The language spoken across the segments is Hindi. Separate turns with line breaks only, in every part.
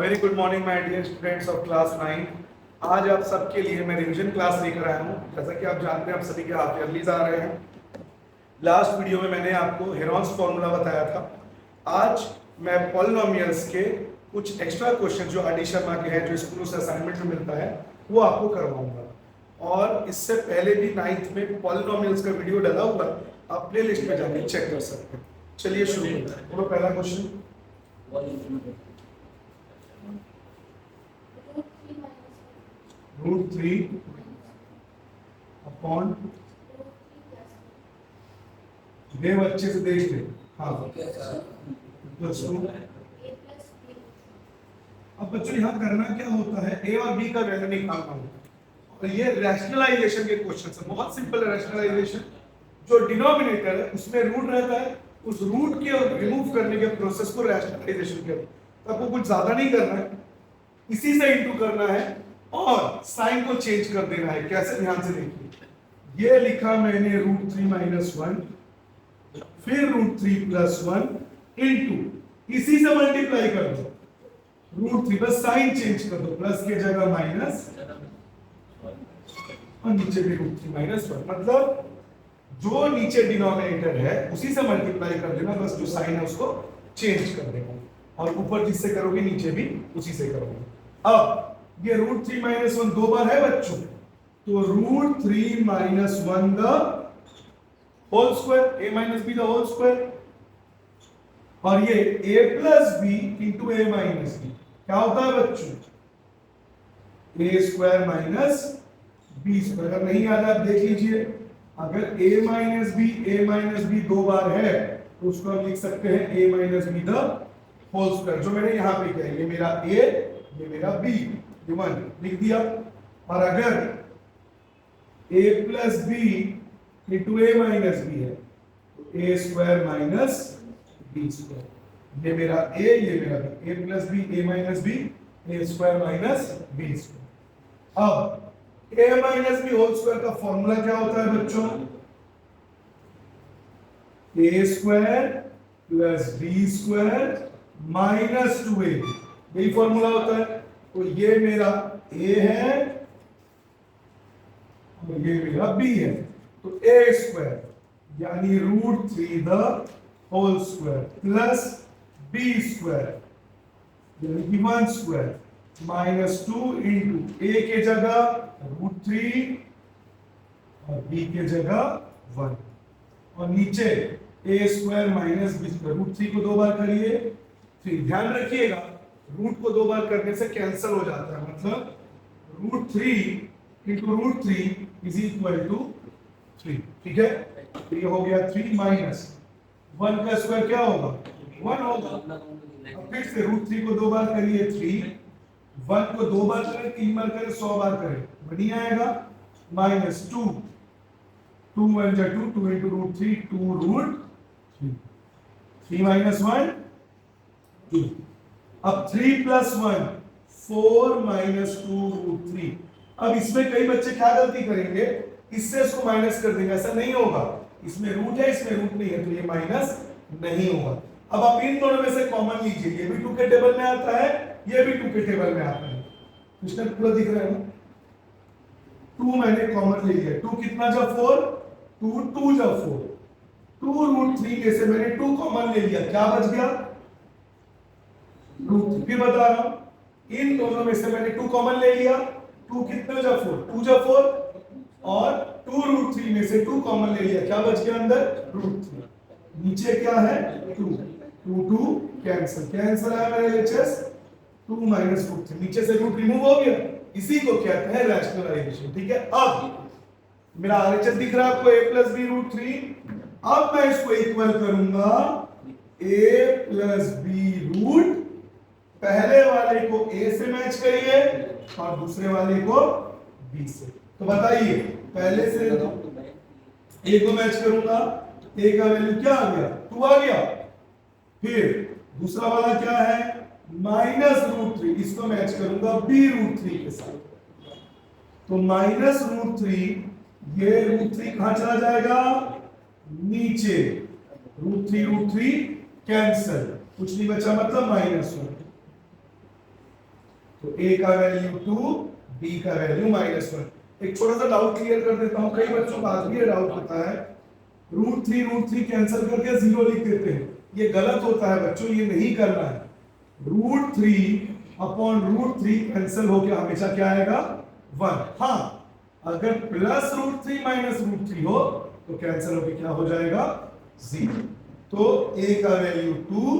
Very good morning my dear students of class 9। आज आप सबके लिए मैं रिवीजन क्लास लेकर आया हूँ। जैसा कि आप जानते हैं, आप सभी के हाफ ईयरलीज आ रहे हैं। लास्ट वीडियो में मैंने आपको हेरॉन्स फॉर्मूला बताया था। आज मैं पॉलिनोमियल्स के कुछ एक्स्ट्रा क्वेश्चन जो आर डी शर्मा के हैं, जो स्कूलों से असाइनमेंट में मिलता है, वो आपको करवाऊंगा। और इससे पहले भी 9th में पॉलिनोमियल्स का वीडियो डाला हुआ है, आप प्ले लिस्ट में जाके चेक कर सकते हैं। चलिए शुरू करते हैं। बोलो पहला क्वेश्चन। √3 अपॉन देव अच्छे से देख ले। हाँ प्लस 2। अब बच्चों यहाँ करना क्या होता है, ए और बी का वैल्यू निकालना होता है। और ये रैशनलाइजेशन के क्वेश्चन है, बहुत सिंपल है रैशनलाइजेशन। जो डिनोमिनेटर है उसमें रूट रहता है, उस रूट के रिमूव करने के प्रोसेस को रैशनलाइजेशन कहते हैं। तो आपको कुछ ज्यादा नहीं करना है, इसी से इंटू करना है और साइन को चेंज कर देना है। कैसे, ध्यान से देखिए। ये लिखा मैंने √3 - 1, फिर √3 + 1 इंटू इसी से मल्टीप्लाई कर दो √3, बस साइन चेंज कर दो, प्लस के जगह माइनस और नीचे भी √3 - 1। मतलब जो नीचे डिनोमिनेटर है उसी से मल्टीप्लाई कर देना, बस जो साइन है उसको चेंज कर देना। और ऊपर जिससे करोगे नीचे भी उसी से करोगे। अब ये √3 - 1 दो बार है बच्चों, तो √3 - 1 the whole square, a - b the whole square. और ये a + b into a - b क्या होता है बच्चों, a² - b²। अगर नहीं याद है आप देख लीजिए। अगर a - b दो बार है तो उसको हम लिख सकते हैं a - b the whole square. जो मैंने यहां पे किया, ये मेरा a, ये मेरा b, 1 लिख दिया। और अगर a + b into a - b है तो a² - b²। ये मेरा a, ये मेरा b, a + b, a - b, a² - b²। अब a - b होल स्क्वायर का फॉर्मूला क्या होता है बच्चों, a² + b² - 2a, यही फॉर्मूला होता है। तो ये मेरा a है और ये मेरा b है, तो a² यानी √3 the whole square plus b² यानी कि 1² -2 इंटू a के जगह √3 और b के जगह 1 और नीचे a² - b²। √3 को दो बार करिए 3। ध्यान रखिएगा, रूट को दो बार करने से कैंसिल हो जाता है, मतलब √3 इंटू √3 = 3। ठीक है, तो ये हो गया 3 माइनस 1 का स्क्वायर क्या होगा, 1 होगा। अब फिर से √3 को दो बार करिए 3, 1 को दो बार करें, 3 बार करें, 100 बार करें, बनी आएगा -2, 2 × 1 = 2, 2 इंटू √3 2√3, 3 - 1 2। अब 3 + 1 4 - 2√3। अब इसमें कई बच्चे क्या गलती करेंगे, इससे इसको माइनस कर देंगे। ऐसा नहीं होगा, इसमें रूट है, इसमें रूट नहीं है, तो ये माइनस नहीं होगा। अब आप इन दोनों में से कॉमन लीजिए, ये भी 2 के टेबल में आता है, ये भी 2 के टेबल में आता है। क्वेश्चन पूरा दिख रहा है ना। 2 मैंने कॉमन ले लिया, 2 कितना जा 4, 2 2 जा 4, 2√3 में से मैंने 2 कॉमन ले लिया, क्या बच गया √3। फिर बता रहा हूं, इन दोनों में से मैंने 2 कॉमन ले लिया, 2 कितना जा 4, 2 जा 4 और 2√3 में से 2 कॉमन ले लिया, क्या बच गया अंदर √3। नीचे क्या है 2, 2 कैंसिल, कैंसिल आया मेरा LHS 2 - √3, नीचे से रूट रिमूव हो गया। इसी को कहते हैं रैशनलाइजेशन। ठीक है, अब मेरा RHS दिख रहा है आपको, a + b √3। अब मैं इसको इक्वल करूंगा a + b पहले वाले को a से मैच करिए और दूसरे वाले को b से। तो बताइए, पहले से a को मैच करूंगा, a का वैल्यू क्या आ गया, 2 आ गया। फिर दूसरा वाला क्या है -√3, इसको मैच करूंगा b√3 के साथ, तो -√3, ये √3 कहां चला जाएगा, नीचे, √3 कैंसिल, कुछ नहीं बचा, मतलब -1। तो a का वैल्यू 2, b का वैल्यू -1। एक छोटा सा डाउट क्लियर कर देता हूं, कई बच्चों का आज भी ये डाउट होता है, √3 कैंसिल करके 0 लिख देते हैं। ये गलत होता है बच्चों, ये नहीं करना है। √3/√3 कैंसिल होकर हमेशा क्या आएगा? 1। हाँ, अगर प्लस √3 माइनस √3 हो तो कैंसिल होकर क्या हो जाएगा? 0। तो a का वैल्यू 2,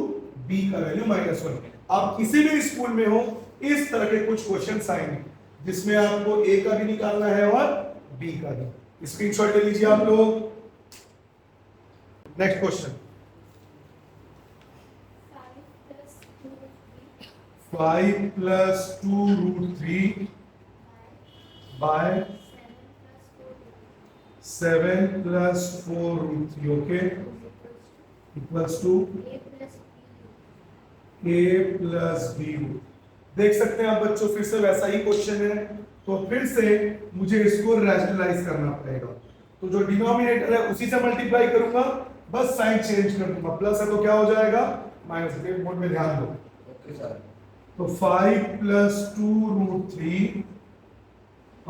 b का वैल्यू -1। आप किसी भी स्कूल में हो, इस तरह के कुछ क्वेश्चंस आएंगे जिसमें आपको a का भी निकालना है और b का भी। स्क्रीनशॉट ले लीजिए आप लोग। Next question, 5 + 2√3 by 7 + 4√3, okay, equals to a + b। देख सकते हैं आप बच्चों, फिर से वैसा ही क्वेश्चन है, तो फिर से मुझे इसको रैशनलाइज करना पड़ेगा। तो जो डिनोमिनेटर है उसी से मल्टीप्लाई करूंगा, बस साइन चेंज कर दूंगा। प्लस है तो क्या हो जाएगा? माइनस। बोर्ड में ध्यान दो। Okay sir. तो 5 + 2√3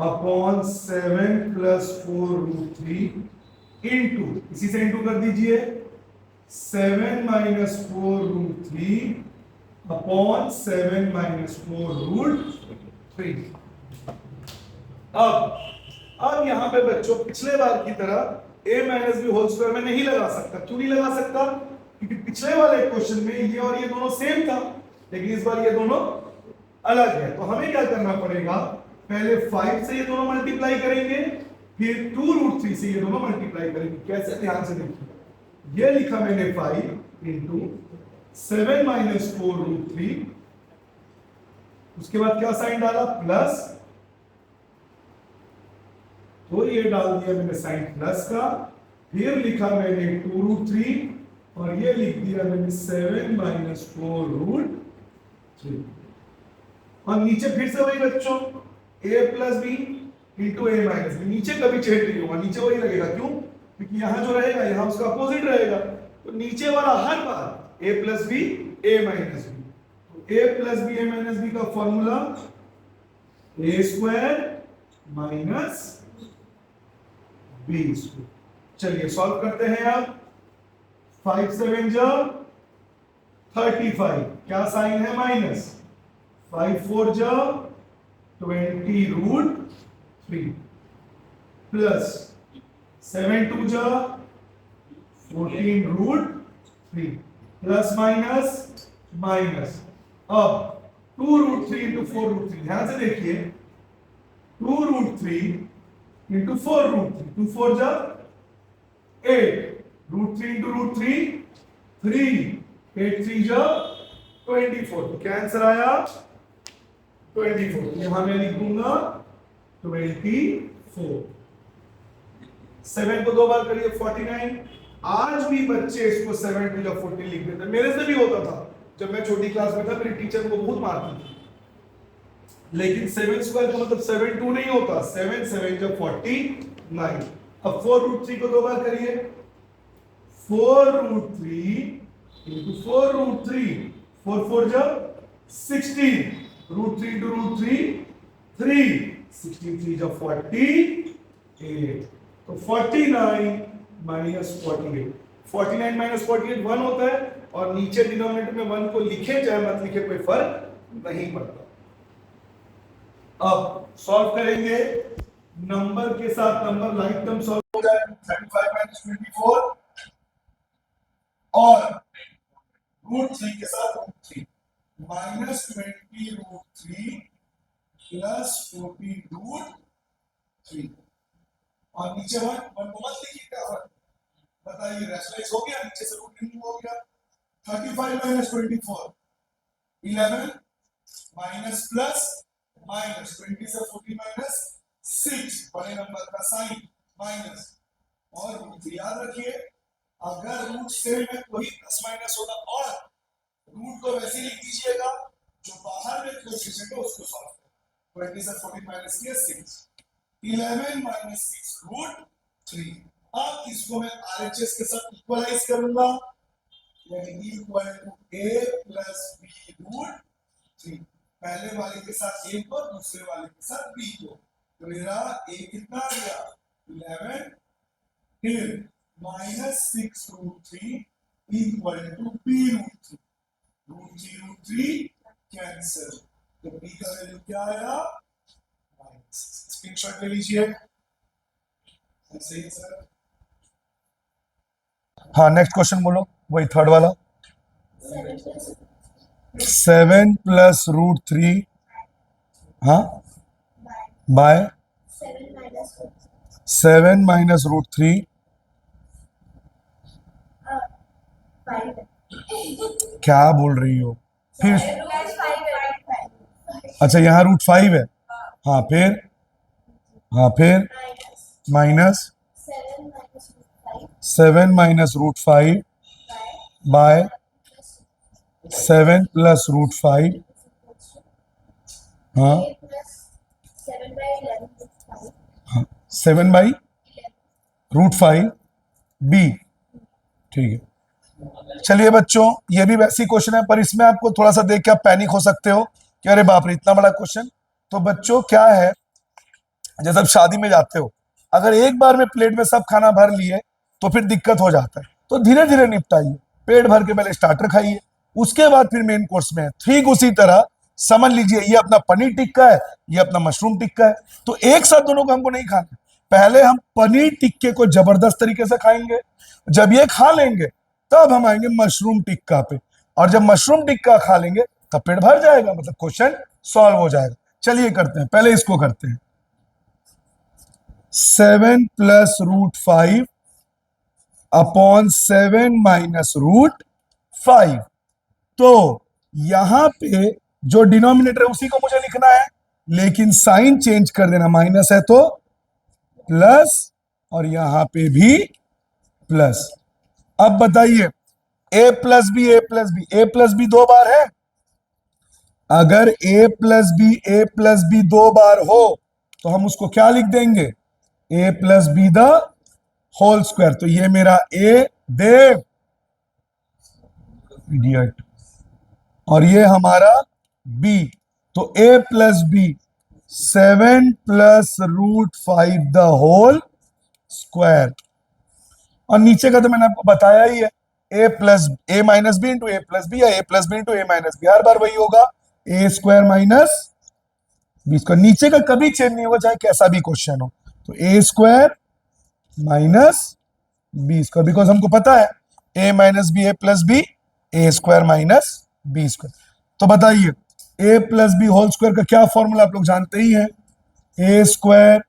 अपॉन 7 + 4√3 इंटू, इसी से इंटू कर दीजिए, 7 - 4√3 अपॉन 7 - 4√3। अब यहां पे बच्चों पिछले बार की तरह a - b होल स्क्वायर में नहीं लगा सकता। क्यों नहीं लगा सकता? क्योंकि पिछले वाले क्वेश्चन में ये और ये दोनों सेम था, लेकिन इस बार ये दोनों अलग है। तो हमें क्या करना पड़ेगा? पहले 5 से ये दोनों मल्टीप्लाई करेंगे, फिर 2√3 से ये दोनों मल्टीप्लाई करेंगे। कैसे? ध्यान से देखिए, ये लिखा मैंने 5 इंटू 7 - 4√3, उसके बाद क्या साइन डाला? प्लस, तो ये डाल दिया मैंने साइन प्लस का, फिर लिखा मैंने 2√3 और ये लिख दिया मैंने 7 - 4√3। और नीचे फिर से वही बच्चों, a + b into a - b। नीचे कभी चेंज नहीं होगा, नीचे वही लगेगा। क्यों? क्योंकि यहां जो रहेगा यहां उसका अपोजिट रहेगा, तो नीचे वाला हर बार a + b a - b। तो a + b a - b का फॉर्मूला a² माइनस b²। चलिए सॉल्व करते हैं। अब 5 × 7 = 35, क्या साइन है? Minus. 5 × 4 = 20√3 plus 7 × 2 = 14√3 plus minus minus. अब 2√3 × 4√3, ध्यान से देखिए, 2√3 × 4√3, 2 × 4 = 8, √3 × √3 3, 8 × 3 = 24। तो क्या आंसर आया? 24। यहां मैं लिख दूंगा 24। 7 को 2 बार करिए 49। आज भी बच्चे इसको 7 × 2 या 14 लिख देते हैं। मेरे से भी होता था, जब मैं छोटी क्लास में था मेरी टीचर को बहुत मारती थी। लेकिन 7² का मतलब 7 2 नहीं होता, 7 7 = 49। अब 4√3 को 2 बार करिए, 4√3 × 4√3, 4 4 = 16, √3 × √3 3, 16 3 = 48। तो 49 - 48, 49 - 48 1 होता है, और नीचे डिनोमिनेटर में 1 को लिखे चाहे मत लिखे कोई फर्क नहीं पड़ता। अब सॉल्व करेंगे, नंबर के साथ नंबर लाइक टर्म सॉल्व हो जाए। 35 - 24 और √3 के साथ √3 -20√3 प्लस 14√3 और नीचे 1 को मत लिखिए, क्या फर्क? बताइए, रैशनलाइज हो गया, नीचे से रूट रिमूव हो गया। 35 - 24 11 माइनस प्लस माइनस 20 से 40 -6, बड़े नंबर का साइन माइनस और रूट। याद रखिए, अगर रूट सेम है तो ही प्लस माइनस होगा, और रूट को वैसे लिख दीजिएगा जो बाहर में कोएफिशिएंट है उसको सॉल्व करें। 20 से 40 किया 6, 11 - 6√3। अब इसको मैं RHS के साथ इक्वलाइज करूंगा, यानी इक्वल टू a + b√3। पहले वाले के साथ ए को, दूसरे वाले के साथ बी को। तो मेरा ए कितना आ गया 11, फिर -6√3 इक्वल टू बी √3 कैंसिल। तो बी का वैल्यू क्या आया, स्क्रीनशॉट ले लीजिए। सही सर। हाँ नेक्स्ट क्वेश्चन बोलो, वही थर्ड वाला। 7 + √3 हाँ बाय 7 - √3 क्या बोल रही हो फिर? अच्छा यहाँ √5 है। हाँ फिर माइनस 7 - √5 बाय 7 + √5 हाँ 7/√5 बी। ठीक है, चलिए बच्चों ये भी वैसी क्वेश्चन है, पर इसमें आपको थोड़ा सा देख के आप पैनिक हो सकते हो कि अरे बाप रे इतना बड़ा क्वेश्चन। तो बच्चों क्या है, जैसे आप शादी में जाते हो, अगर एक बार में प्लेट में सब खाना भर लिए तो फिर दिक्कत हो जाता है, तो धीरे धीरे निपटाइए। पेट भर के पहले स्टार्टर खाइए, उसके बाद फिर मेन कोर्स में है। ठीक उसी तरह समझ लीजिए ये अपना पनीर टिक्का है, ये अपना मशरूम टिक्का है, तो एक साथ दोनों को हमको नहीं खाना। पहले हम पनीर टिक्के को जबरदस्त तरीके से खाएंगे, जब ये खा लेंगे तब हम आएंगे मशरूम टिक्का पे, और जब मशरूम टिक्का खा लेंगे तब पेट भर जाएगा, मतलब क्वेश्चन सॉल्व हो जाएगा। चलिए करते हैं, पहले इसको करते हैं। 7 + √5 अपॉन 7 - √5। तो यहां पे जो डिनोमिनेटर है उसी को मुझे लिखना है, लेकिन साइन चेंज कर देना, माइनस है तो प्लस, और यहां पे भी प्लस। अब बताइए a + b a + b 2 बार है। अगर a + b 2 बार हो तो हम उसको क्या लिख देंगे, a + b the whole square. तो ये मेरा a देव इडियट, और ये हमारा b। तो a + b 7 + √5 the whole square. और नीचे का तो मैंने आपको बताया ही है, a - b × a + b या a + b × a - b, हर बार वही होगा, a² - b²। नीचे का कभी चेंज नहीं होगा चाहे कैसा भी क्वेश्चन हो। तो a² - b², बिकॉज हमको पता है a - b a + b a² - b²। तो बताइए a + b होल स्क्वायर का क्या फॉर्मूला आप लोग जानते ही हैं, a²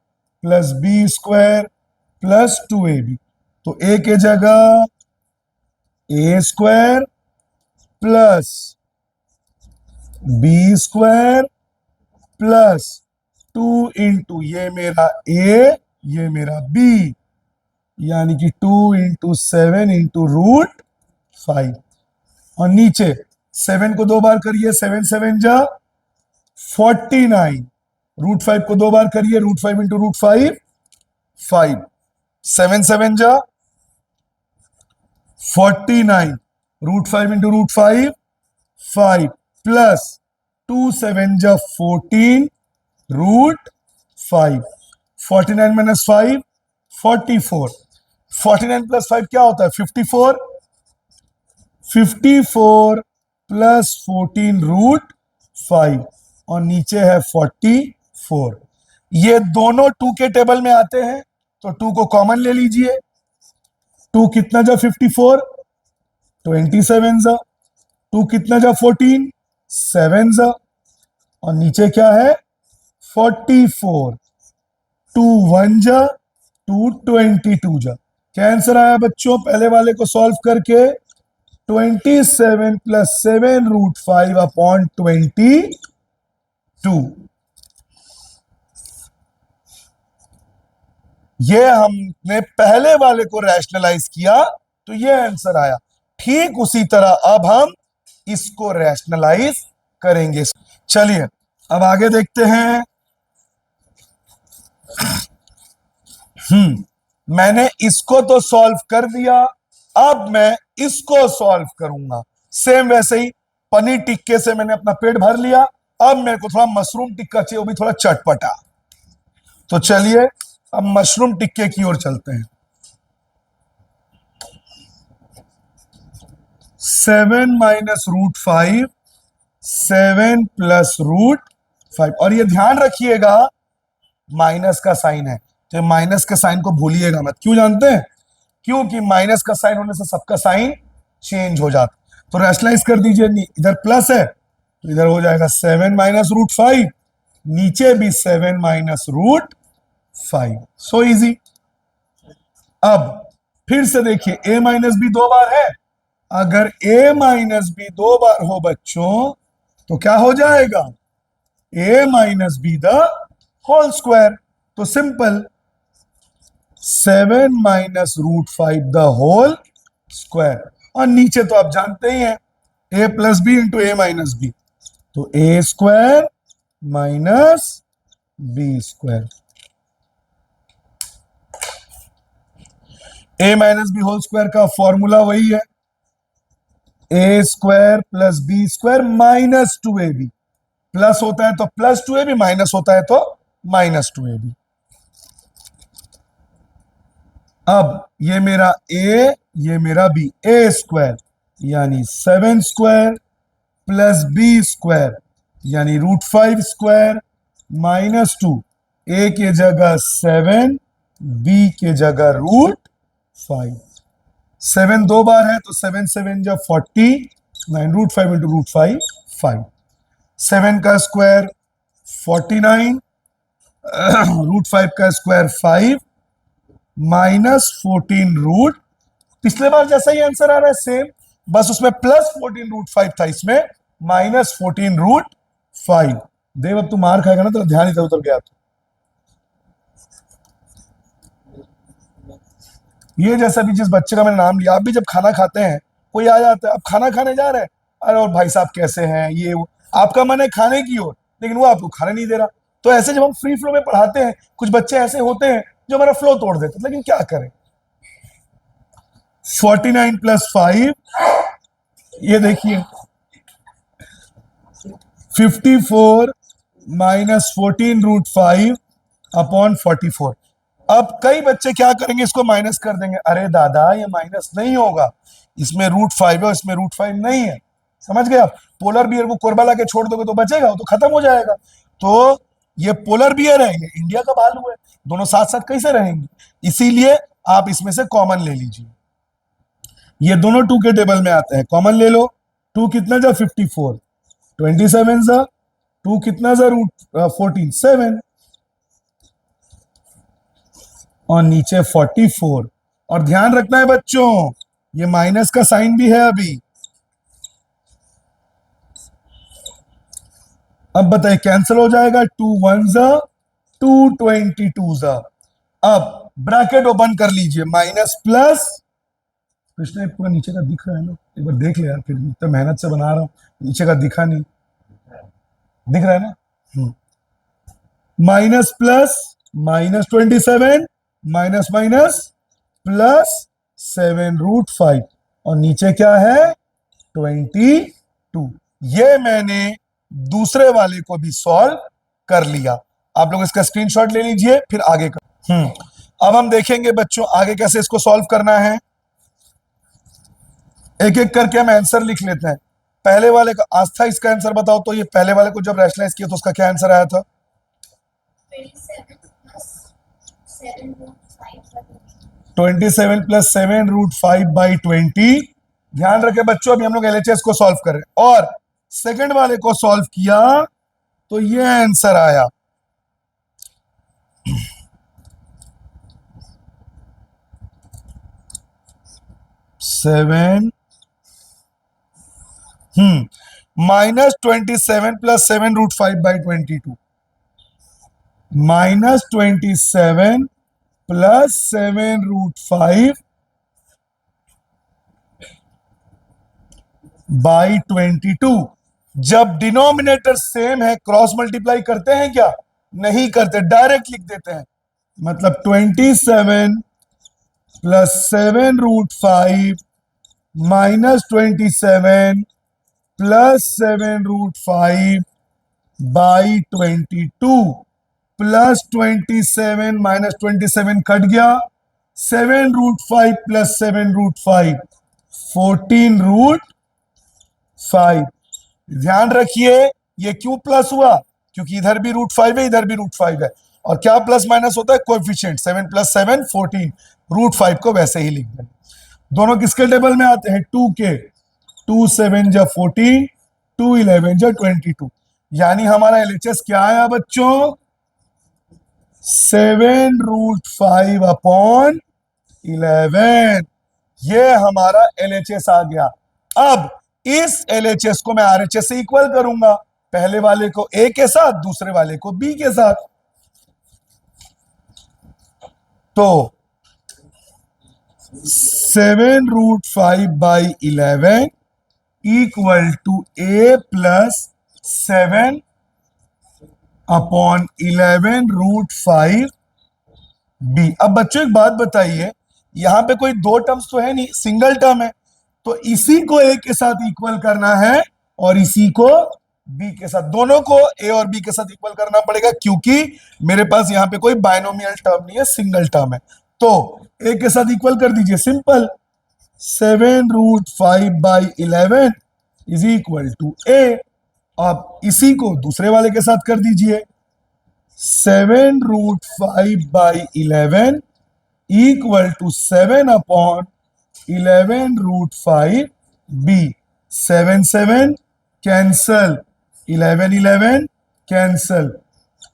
+ b² + 2ab। तो a के जगह a² + b² + 2 × ये मेरा a ये मेरा b, यानी कि 2 × 7 × √5। और नीचे 7 को 2 बार करिए, 7 × 7 = 49, √5 को 2 बार करिए, √5 × √5 5, 7 × 7 = 49, √5 × √5 5 प्लस 2 7 = 14 √5, 49 - 5 44, 49 + 5 क्या होता है 54, 54 + 14 √5, और नीचे है 44। ये दोनों 2 के टेबल में आते हैं, तो 2 को कॉमन ले लीजिए। 2 कितना जा 54, 27 जा, 2 कितना जा 14, 7 जा, और नीचे क्या है 44, 2 1 जा, 2 22 जा। क्या आंसर आया बच्चों पहले वाले को सॉल्व करके, 27 + 7 √5 अपॉन 22। ये हमने पहले वाले को रैशनलाइज किया तो ये आंसर आया। ठीक उसी तरह अब हम इसको रैशनलाइज करेंगे। चलिए अब आगे देखते हैं। मैंने इसको तो सॉल्व कर दिया, अब मैं इसको सॉल्व करूंगा। सेम वैसे ही पनीर टिक्के से मैंने अपना पेट भर लिया,
अब मेरे को थोड़ा मशरूम टिक्का चाहिए, वो भी थोड़ा चटपटा। तो चलिए अब मशरूम टिक्के की ओर चलते हैं। 7 माइनस रूट 5, 7 प्लस रूट 5। और ये ध्यान रखिएगा माइनस का साइन है, तो माइनस के साइन को भूलिएगा मत। क्यों जानते हैं? क्योंकि माइनस का साइन होने से सबका साइन चेंज हो जाता। तो रैशनलाइज कर दीजिए, इधर प्लस है तो इधर हो जाएगा 7 माइनस रूट 5, नीचे भी 7 माइनस रूट 5। So easy. अब फिर से देखिए, a माइनस बी 2 बार है। अगर a माइनस बी 2 बार हो बच्चों तो क्या हो जाएगा? a minus B the whole square. तो simple 7 minus root 5 the whole square. और नीचे तो आप जानते ही हैं a plus B into A minus B, तो A square minus B square. A minus B whole square का फॉर्मूला वही है, A square plus B square minus 2ab। Plus होता है तो प्लस 2ab, माइनस होता है तो माइनस 2ab। अब ये मेरा a, ये मेरा b, ए स्क्वायर यानी 7 स्क्वायर प्लस बी स्क्वायर यानी रूट 5 स्क्वायर माइनस 2। ए के जगह 7, बी के जगह रूट 5। 7 2 बार है तो 7 7 जब 40, 9 रूट 5 इंटू रूट 5 5। 7 का स्क्वायर 49, रूट 5 का स्क्वायर 5 माइनस 14 रूट। पिछले बार जैसा ही आंसर आ रहा है सेम, बस उसमें प्लस 14 रूट 5 था, इसमें माइनस 14 रूट 5। देव अब तू मार खाएगा ना तो ध्यान इधर उधर गया। तो ये जैसा भी जिस बच्चे का मैंने नाम लिया, आप भी जब खाना खाते हैं कोई आ जाता है, आप खाना खाने जा रहे हैं, अरे और भाई साहब कैसे हैं, ये वो, आपका मन है खाने की ओर लेकिन वो आपको खाने नहीं दे रहा। तो ऐसे जब हम फ्री फ्लो में पढ़ाते हैं, कुछ बच्चे ऐसे होते हैं जो हमारा फ्लो तोड़ देते हैं, लेकिन क्या करें। 49 प्लस 5, ये देखिए 54 माइनस 14 रूट 5 अपॉन 44। अब कई बच्चे क्या करेंगे, इसको माइनस कर देंगे। अरे दादा ये माइनस नहीं होगा, इसमें रूट 5 है, इसमें रूट 5 नहीं है। समझ गए आप? पोलर बियर को कोरबा ला के छोड़ दोगे तो बचेगा, वो तो खत्म हो जाएगा। तो ये पोलर बियर है, ये इंडिया का भालू है, दोनों साथ साथ कैसे रहेंगे? इसीलिए आप इसमें से कॉमन ले लीजिए। ये दोनों 2 के टेबल में आते हैं, कॉमन ले लो। 2 कितना जा 54, 27 जा 2 कितना जा रूट 14 7, और नीचे 44। और ध्यान रखना है बच्चों, ये माइनस का साइन भी है अभी। अब बताइए कैंसिल हो जाएगा, 2 1 जा 2 22 जा। अब ब्रैकेट ओपन कर लीजिए, माइनस प्लस, कृष्णा पूरा नीचे का दिख रहा है ना, एक बार देख ले यार, फिर इतना मेहनत से बना रहा हूं, नीचे का दिखा नहीं, दिख रहा है ना। Minus plus minus 27 minus minus plus 7 root 5, और नीचे क्या है 22। ये मैंने दूसरे वाले को भी सॉल्व कर लिया। आप लोग इसका स्क्रीनशॉट ले लीजिए, फिर आगे कर। अब हम देखेंगे बच्चों आगे कैसे इसको सॉल्व करना है। एक एक करके हम आंसर लिख लेते हैं। पहले वाले का आस्था, इसका आंसर बताओ तो। ये पहले वाले को जब रैशनलाइज किया तो उसका क्या आंसर आया था? 27 प्लस 7 रूट 5 बाई 20। ध्यान रखें बच्चों, अभी हम लोग एलएचएस को सॉल्व कर रहे हैं, और सेकंड वाले को सॉल्व किया तो ये आंसर आया। Minus 27 plus 7 root 5 by 22, minus 27 plus 7 root 5 by 22। जब डिनोमिनेटर सेम है क्रॉस मल्टीप्लाई करते हैं क्या? नहीं करते, डायरेक्ट लिख देते हैं। मतलब 27 plus 7 root 5 minus 27 plus 7 root 5 by 22 plus 27 minus 27 cut गया, 7√5 प्लस 7√5 14√5। ध्यान रखिए ये क्यों प्लस हुआ, क्योंकि इधर भी √5 है, इधर भी √5 है, और क्या प्लस माइनस होता है, कोएफिशिएंट। 7 प्लस 7 14, √5 को वैसे ही लिख दें। दोनों किसके टेबल में आते हैं, 2 के। 2 7 जा 14, 2 11 जा 22, यानी हमारा एलएचएस क्या आया बच्चों, 7√5 अपॉन 11। ये हमारा एलएचएस आ गया। अब इस एलएचएस को मैं आरएचएस से इक्वल करूंगा, पहले वाले को ए के साथ, दूसरे वाले को बी के साथ। तो 7√5 by 11 equal to a plus 7 upon 11√5 b. अब बच्चों एक बात बताइए, यहां पे कोई दो टर्म्स तो है नहीं, सिंगल टर्म है, तो इसी को ए के साथ इक्वल करना है और इसी को बी के साथ, दोनों को ए और बी के साथ इक्वल करना पड़ेगा, क्योंकि मेरे पास यहां पे कोई बाइनोमियल टर्म नहीं है, सिंगल टर्म है। तो ए के साथ इक्वल कर दीजिए, simple, 7√5 by 11 is equal to A. आप इसी को दूसरे वाले के साथ कर दीजिए, 7√5 by 11 equal to 7 upon 11√5 b. 7 7 cancel, 11 11 cancel,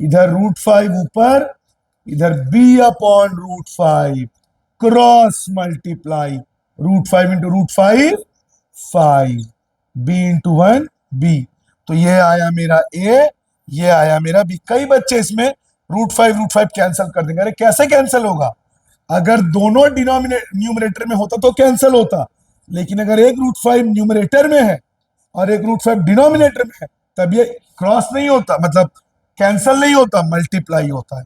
इधर √5 ऊपर, इधर b upon √5, cross multiply, √5 into √5 5, b into 1 b। तो ये आया मेरा a, ये आया मेरा b। कई बच्चे इसमें √5 कैंसिल कर देंगे। अरे कैसे कैंसिल होगा, अगर दोनों न्यूमरेटर में होता तो कैंसिल होता, लेकिन अगर एक √5 न्यूमरेटर में है और एक √5 डिनोमिनेटर में है, तब ये क्रॉस नहीं होता, मतलब कैंसिल नहीं होता, मल्टीप्लाई होता है।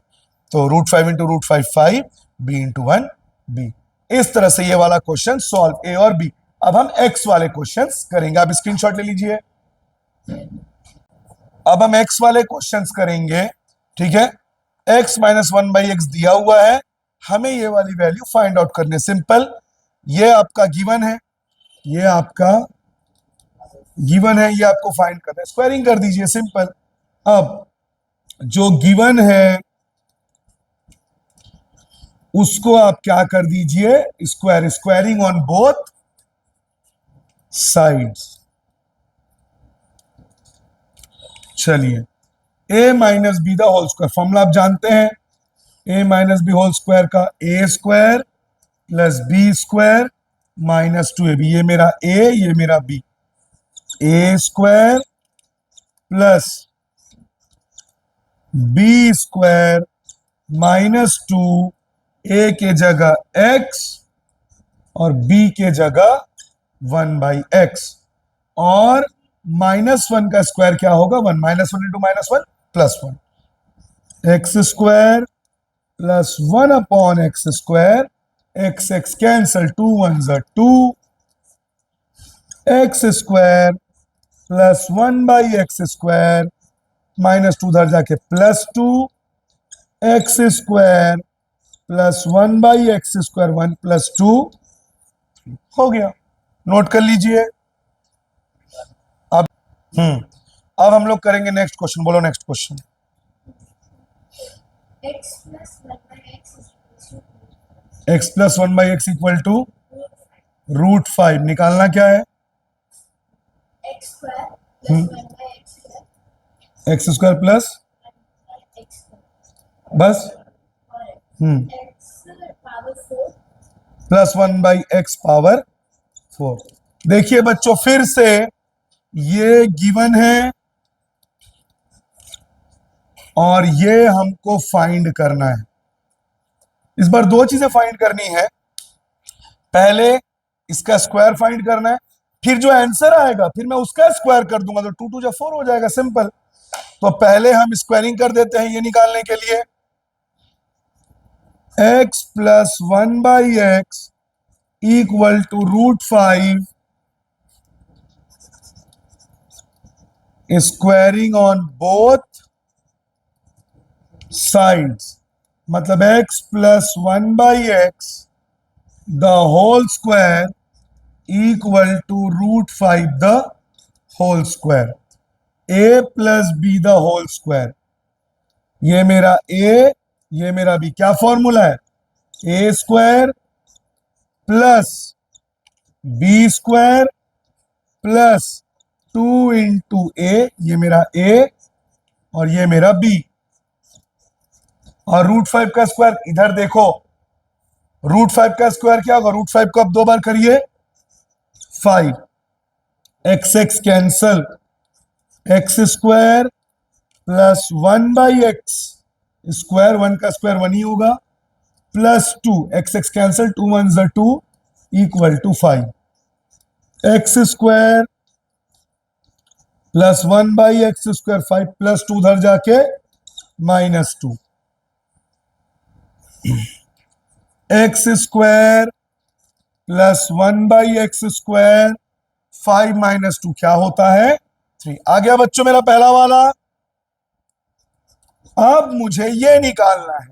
तो √5 इंटू √5 5, b इंटू 1 b। इस तरह से ये वाला क्वेश्चन सॉल्व, ए और बी। अब हम एक्स वाले क्वेश्चंस करेंगे, आप स्क्रीनशॉट ले लीजिए। अब हम एक्स वाले क्वेश्चंस करेंगे, ठीक है। x माइनस 1/x दिया हुआ है, हमें ये वाली वैल्यू फाइंड आउट करनी है। सिंपल, ये आपका गिवन है, ये आपका गिवन है, ये आपको फाइंड करना है, स्क्वायरिंग कर दीजिए, सिंपल। अब जो गिवन है उसको आप क्या कर दीजिए, square, squaring on both sides. चलिए, a minus B the whole square, formula आप जानते हैं, a minus B whole square का a square plus B square minus 2ab। ये मेरा a, ये मेरा b, a square plus B square minus 2, a के जगह x और b के जगह 1/x, और -1 का स्क्वायर क्या होगा, 1, -1 into -1 +1, x square plus 1 upon x square, x x cancel, 2 1 ज़ा 2, X square plus 1/x square, -2 उधर जाके +2, X square plus 1/x square, 1 + 2 हो गया। नोट कर लीजिए। अब अब हम लोग करेंगे नेक्स्ट क्वेश्चन। बोलो next question. x plus 1/x equal to √5 निकालना क्या है, एक्स स्क्वायर प्लस, बस प्लस 1/x पावर 4। देखिए बच्चों, फिर से ये गिवन है और ये हमको फाइंड करना है। इस बार दो चीजें फाइंड करनी है, पहले इसका स्क्वायर फाइंड करना है, फिर जो आंसर आएगा फिर मैं उसका स्क्वायर कर दूंगा, तो 2 2 जा 4 हो जाएगा, सिंपल। तो पहले हम स्क्वायरिंग कर देते हैं ये निकालने के लिए, x plus 1/x equal to √5 squaring on both sides, मतलब x plus 1/x the whole square equal to √5 the whole square, a plus b the whole square. ये मेरा a, ये मेरा b। क्या फॉर्मूला है? a square plus B square plus 2 into A, ये मेरा a और ये मेरा b, और √5 का स्क्वायर इधर देखो, √5 का स्क्वायर क्या होगा? √5 को अब 2 बार करिए, 5, x x cancel, x square plus 1/x square, 1 का स्क्वायर 1 ही होगा, plus 2, x x cancel, 2 1 2 equal to 5, x square plus 1/x square 5 plus 2 उधर जाके -2, X square plus 1/x square 5 - 2 क्या होता है? 3। आ गया बच्चों मेरा पहला वाला। अब मुझे ये निकालना है,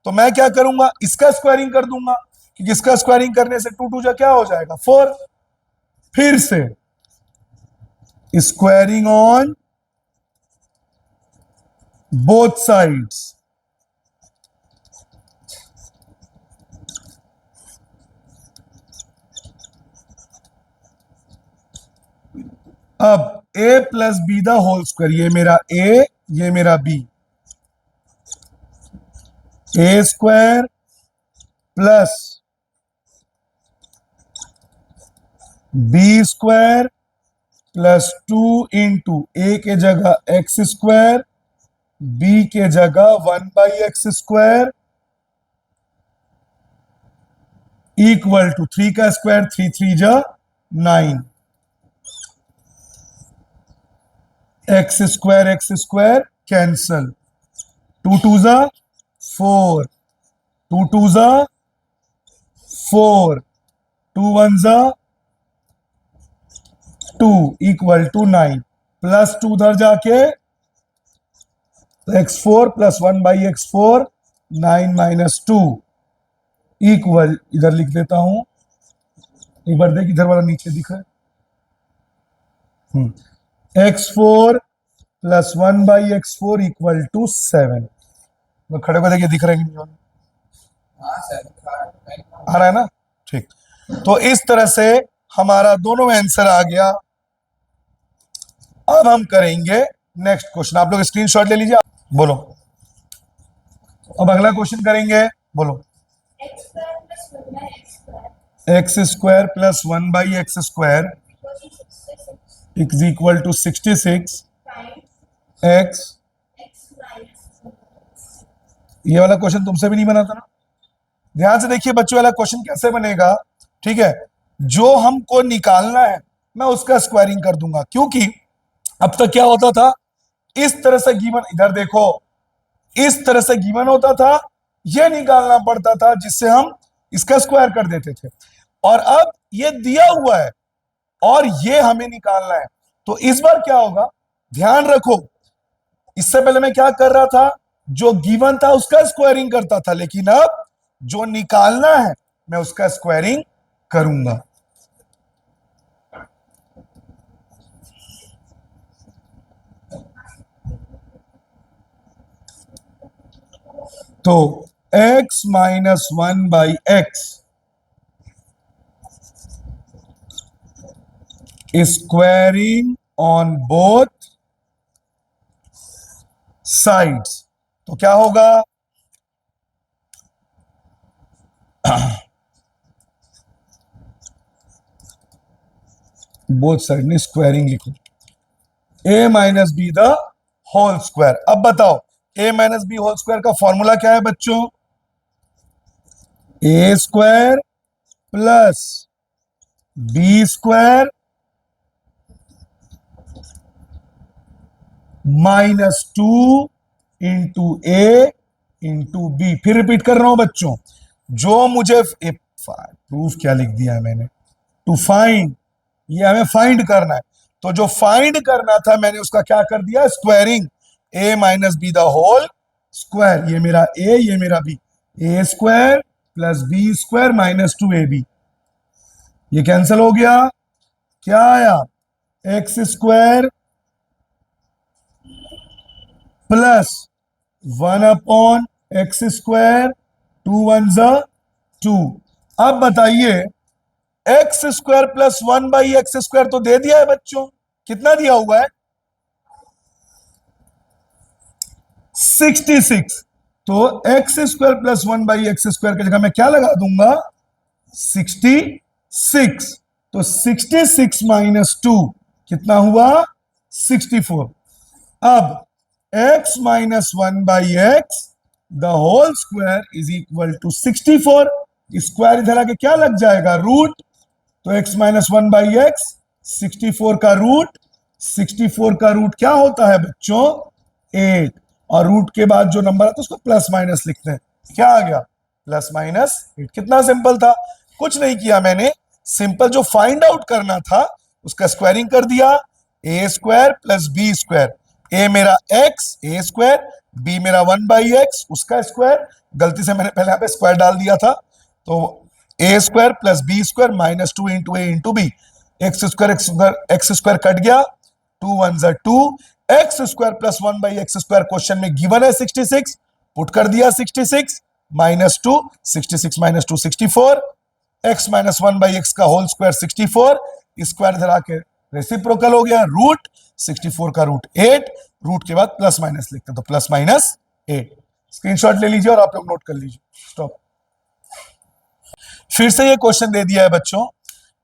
तो मैं क्या करूंगा? इसका स्क्वायरिंग कर दूंगा, क्योंकि इसका स्क्वायरिंग करने से 2 2 जा क्या हो जाएगा? 4। फिर से स्क्वायरिंग ऑन बोथ साइड्स, अब a plus b the whole square, ये मेरा a, ये मेरा b, a square plus B square plus 2 into a के जगह x स्क्वायर, b के जगह 1/x स्क्वायर इक्वल टू 3 का स्क्वायर, 3 3 जा 9, एक्स स्क्वायर कैंसल, 2 2 जा 4, 2 2 जा 4, 2 1 जा 2 इक्वल टू 9, प्लस 2 उधर जाके x4 प्लस 1/x4, 9 - 2 इक्वल, इधर लिख देता हूं, एक बार देख इधर वाला नीचे दिख रहा है, x4 plus 1/x4 equal to 7। तो खड़े को देखिए दिख रहा है कि नहीं? आ रहा है ना? ठीक। तो इस तरह से हमारा दोनों आंसर आ गया। अब हम करेंगे नेक्स्ट क्वेश्चन, आप लोग स्क्रीनशॉट ले लीजिए, बोलो। अब अगला क्वेश्चन करेंगे, बोलो। X square plus 1/x square is equal to 66 x. ये वाला क्वेश्चन तुमसे भी नहीं बना था ना? ध्यान से देखिए बच्चों, वाला क्वेश्चन कैसे बनेगा, ठीक है? जो हमको निकालना है मैं उसका स्क्वायरिंग कर दूंगा, क्योंकि अब तक क्या होता था, इस तरह से गिवन, इधर देखो, इस तरह से गिवन होता था, यह निकालना पड़ता था जिससे हम इसका स्क्वायर कर देते थे, और अब ये दिया हुआ है और ये हमें निकालना है। तो इस बार क्या होगा, ध्यान रखो, इससे पहले मैं क्या कर रहा था, जो गिवन था उसका स्क्वायरिंग करता था, लेकिन अब जो निकालना है मैं उसका स्क्वायरिंग करूंगा। तो x - 1/x squaring on both sides, तो क्या होगा, बोथ साइड में स्क्वायरिंग लिखो, a - b the whole square. अब बताओ a - b होल स्क्वायर का फॉर्मूला क्या है बच्चों? a square plus B square -2 into A into b. फिर रिपीट कर रहा हूं बच्चों, जो मुझे प्रूफ क्या लिख दिया है मैंने, टू फाइंड, ये हमें फाइंड करना है, तो जो फाइंड करना था मैंने उसका क्या कर दिया, squaring, a minus B the whole square. ये मेरा a, ये मेरा b, a square plus B square minus 2ab, ये कैंसिल हो गया। क्या आया, x square plus 1/x square, 2 1 2। अब बताइए, x square plus 1/x square तो दे दिया है बच्चों, कितना दिया हुआ है, 66। तो x square plus 1/x square की जगह मैं क्या लगा दूंगा, 66। तो 66 माइनस 2 कितना हुआ, 64। अब x minus 1/x the whole square is equal to 64। Square इधर आके क्या लग जाएगा, रूट। तो x माइनस 1/x 64 का रूट, 64 का रूट क्या होता है बच्चों, 8। और रूट के बाद जो नंबर आता है उसको प्लस माइनस लिखते हैं। क्या आ गया, प्लस माइनस 8। कितना सिंपल था, कुछ नहीं किया मैंने, सिंपल जो फाइंड आउट करना था उसका स्क्वायरिंग कर दिया, ए स्क्वायर प्लस बी स्क्वायर। ए मेरा एक्स, ए स्क्वायर, बी मेरा 1/x उसका स्क्वायर, गलती से मैंने पहले यहाँ पे स्क्वायर डाल दिया था, तो A square plus B square minus 2 into A into B. X square cut गया, 2 1 2, X square plus 1/x square question में गिवन है 66, पुट कर दिया 66 minus 2, 66 minus 2 64, x minus 1/x का होल स्क्वायर 64, स्क्वायर इधर आके रेसिप्रोकल हो गया, रूट 64 का रूट 8, रूट के बाद प्लस माइनस लिखते हैं, तो प्लस माइनस 8। स्क्रीनशॉट ले लीजिए और आप लोग नोट कर लीजिए। स्टॉप। फिर से ये क्वेश्चन दे दिया है बच्चों,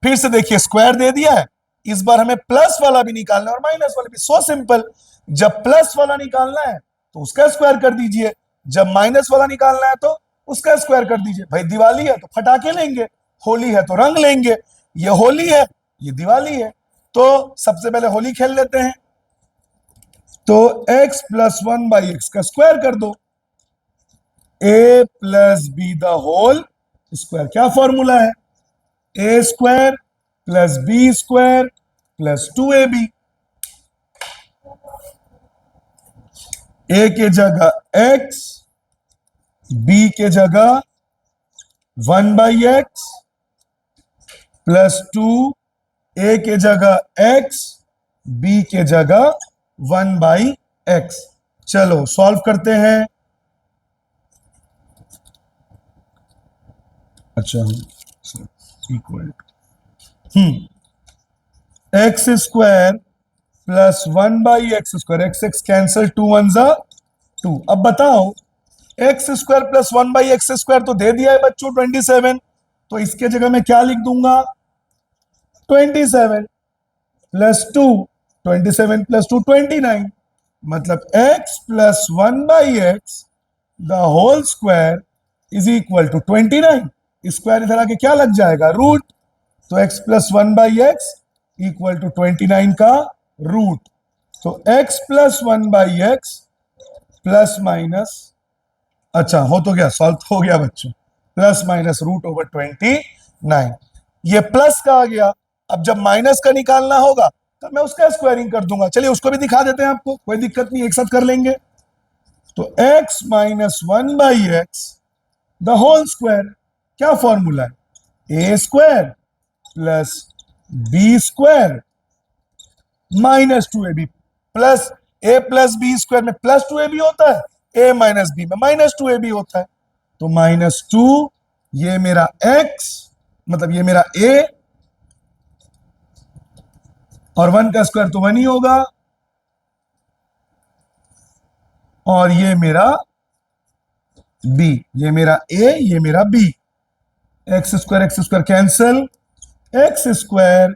फिर से देखिए स्क्वायर दे दिया है, इस बार हमें प्लस वाला भी निकालना है और माइनस वाला भी। सो सिंपल, जब प्लस वाला निकालना है तो उसका स्क्वायर कर दीजिए, जब माइनस वाला निकालना है तो उसका स्क्वायर कर दीजिए। भाई दिवाली है तो फटाके लेंगे, होली है तो रंग लेंगे, ये होली है ये दिवाली है, तो सबसे पहले होली खेल लेते हैं। तो x प्लस 1/x का स्क्वायर कर दो, a plus b the whole square. क्या फॉर्मूला है, a square plus B square plus 2ab। a के जगह x, b के जगह 1/x प्लस 2, a के जगह x, b के जगह 1/x। चलो सॉल्व करते हैं। अच्छा, equal x square plus 1/x square, x x cancel, 2 1 2। अब बताओ, x square plus 1/x square तो दे दिया है बच्चों 27, तो इसके जगह मैं क्या लिख दूंगा, 27 प्लस 2, 27 प्लस 2 29। मतलब x plus 1/x the whole square is equal to 29। Square इधर आके क्या लग जाएगा, रूट। तो x plus 1/x equal to 29 का रूट। तो x plus 1/x plus minus, अच्छा हो तो गया, सॉल्व हो गया बच्चों, प्लस माइनस रूट ओवर 29। ये प्लस का आ गया, अब जब माइनस का निकालना होगा तो मैं उसका स्क्वायरिंग कर दूंगा। चलिए उसको भी दिखा देते हैं आपको, कोई दिक्कत नहीं, एक साथ कर लेंगे। तो x minus 1/x the whole square, क्या फॉर्मूला है, A square plus B square minus 2ab plus a plus B square में प्लस 2ab होता है, a माइनस बी में माइनस 2ab होता है। तो माइनस 2, ये मेरा x, मतलब ये मेरा a, और 1 का स्क्वायर तो 1 ही होगा, और ये मेरा b, ये मेरा a, ये मेरा b। X square cancel, x square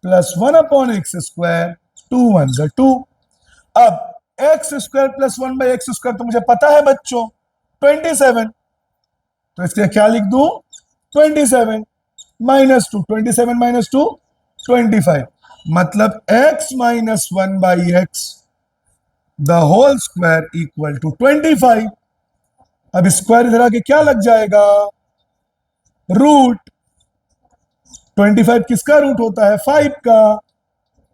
plus 1/x square, 2 1 2। अब x square plus 1/x square तो मुझे पता है बच्चों 27, तो इसके क्या लिख दूं, 27 माइनस 2, 27 माइनस 2 25। मतलब x minus 1/x the whole square equal to 25। अब स्क्वायर इधर आके क्या लग जाएगा, रूट। 25 किसका रूट होता है, 5 का।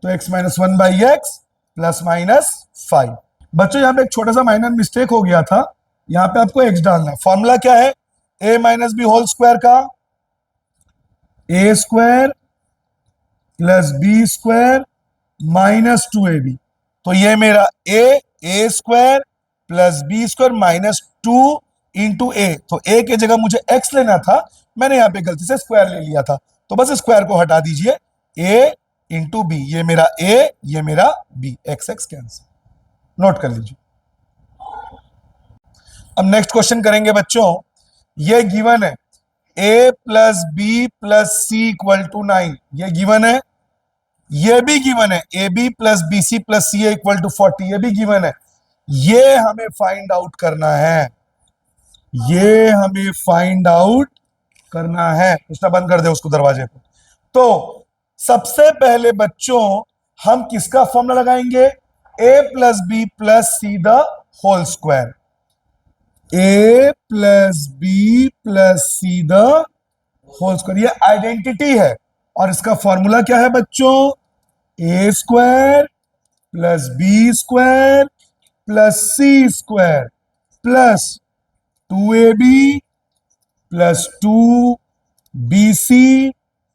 तो x minus 1/x plus minus 5। बच्चों यहां पे एक छोटा सा माइनर मिस्टेक हो गया था, यहां पे आपको x डालना है। फॉर्मूला क्या है a minus B whole square का? a square plus B square minus 2ab। तो ये मेरा a square plus B square minus 2 into A. तो a की जगह मुझे x लेना था, मैंने यहां पे गलती से स्क्वायर ले लिया था, तो बस स्क्वायर को हटा दीजिए। a इंटू बी, ये मेरा a, ये मेरा b, x x cancel. Note कर लीजिए। अब नेक्स्ट क्वेश्चन करेंगे बच्चों। ये गिवन है a plus B plus c equal to 9, ये गिवन है। ये भी गिवन है a B plus B C plus c equal to 40, ये भी गिवन है। ये हमें फाइंड आउट करना है, ये हमें फाइंड आउट करना है। इसका बंद कर दे उसको दरवाजे को। तो सबसे पहले बच्चों हम किसका फॉर्मूला लगाएंगे? a plus B plus C the whole square. a plus B plus C the whole square, ये आइडेंटिटी है। और इसका फॉर्मूला क्या है बच्चों? a square plus B square plus C square plus 2ab plus 2bc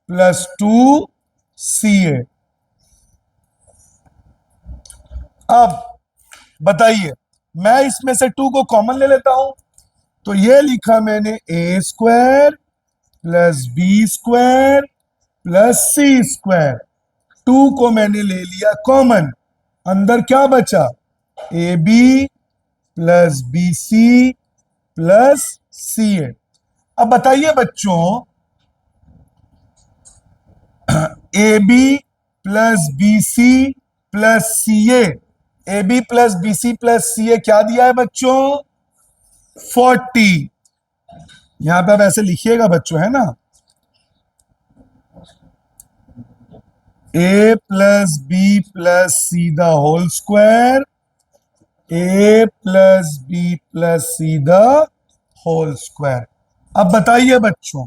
plus 2ca। अब बताइए, मैं इसमें से 2 को कॉमन ले लेता हूं, तो ये लिखा मैंने a square plus B square plus C square. 2 को मैंने ले लिया कॉमन, अंदर क्या बचा? A B plus B C plus C A. अब बताइए बच्चों, A B plus B C plus C A B plus B C plus C A क्या दिया है बच्चों? 40। यहां पे आप ऐसे लिखिएगा बच्चों, है ना, a plus B plus C the whole square, a plus B plus C the whole square. अब बताइए बच्चों,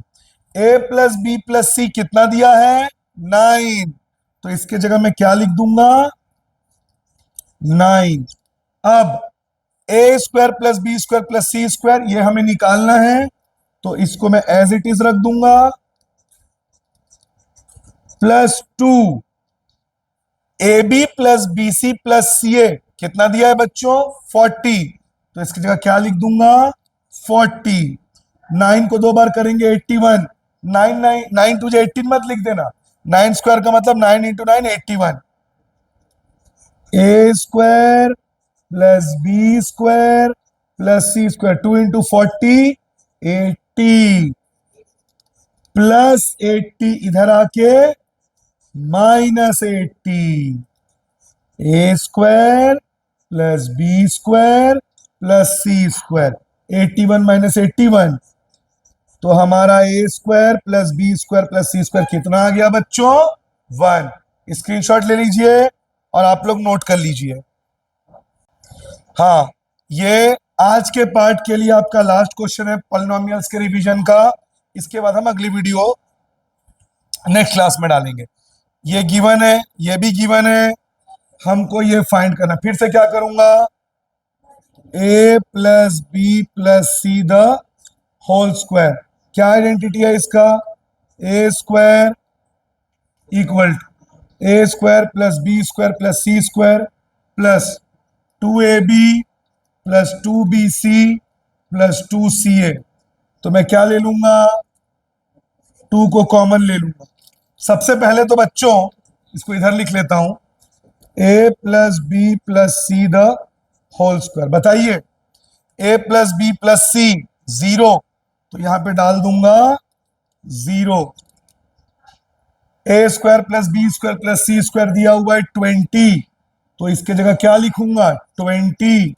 a plus B plus C कितना दिया है? 9। तो इसके जगह मैं क्या लिख दूंगा? 9। अब a square plus B square plus C square ये हमें निकालना है, तो इसको मैं एज इट इज रख दूंगा, plus 2 A B plus B C plus C A कितना दिया है बच्चों? 40। तो इसकी जगह क्या लिख दूंगा? 40। 9 को 2 बार करेंगे 81। 9 तुझे 18 मत लिख देना, 9 स्क्वायर का मतलब 9 into 9 81। A square plus B square plus C square 2 into 40 80 plus 80 इधर आके minus 80। A square plus B square plus C square 81 minus 81, तो हमारा A square plus B square plus C square कितना आ गया बच्चों? 1। स्क्रीनशॉट ले लीजिए और आप लोग नोट कर लीजिए। हाँ, ये आज के पार्ट के लिए आपका लास्ट क्वेश्चन है पॉलिनोमियल्स के रिवीजन का। इसके बाद हम अगली वीडियो नेक्स्ट क्लास में डालेंगे। ये गिवन है, ये भी गिवन है, हमको ये फाइंड करना। फिर से क्या करूंगा? a plus B plus C the whole square, क्या आइडेंटिटी है इसका? a square equal to A square plus B square plus C square plus 2ab plus 2bc plus 2ca। तो मैं क्या ले लूंगा? 2 को कॉमन ले लूंगा। सबसे पहले तो बच्चों इसको इधर लिख लेता हूं, a plus B plus C the whole square. बताइए, a plus B plus C 0, तो यहां पे डाल दूंगा 0। A square plus B square plus C square दिया हुआ है 20, तो इसके जगह क्या लिखूंगा? 20।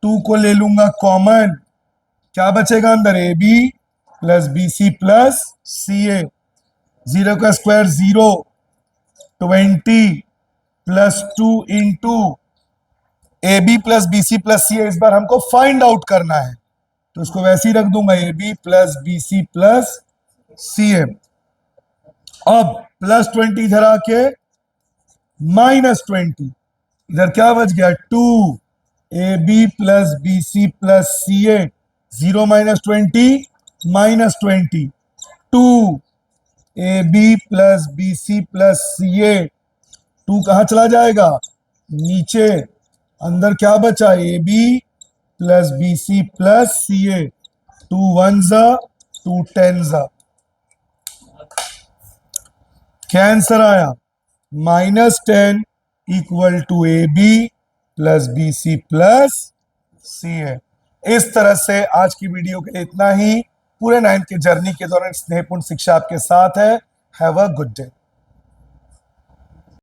2 को ले लूंगा कॉमन, क्या बचेगा अंदर? A B plus B C plus C A. 0 का square 0, 20 plus 2 into A B plus B C plus C A. इस बार हमको फाइंड आउट करना है, तो इसको वैसे ही रख दूंगा, A B plus B C plus C A. अब प्लस 20 इधर आके -20, इधर क्या बच गया 2 AB plus BC plus CA, 0 -20 -20, 2 AB plus BC plus CA, 2 कहाँ चला जाएगा नीचे, अंदर क्या बचा AB plus BC plus CA, 2 1s 2 10s, क्या आंसर आया -10 equal to AB plus BC plus CA। इस तरह से आज की वीडियो के लिए इतना ही। पूरे 9th के जर्नी के दौरान स्नेहपूर्ण शिक्षा आपके साथ है। Have a good day.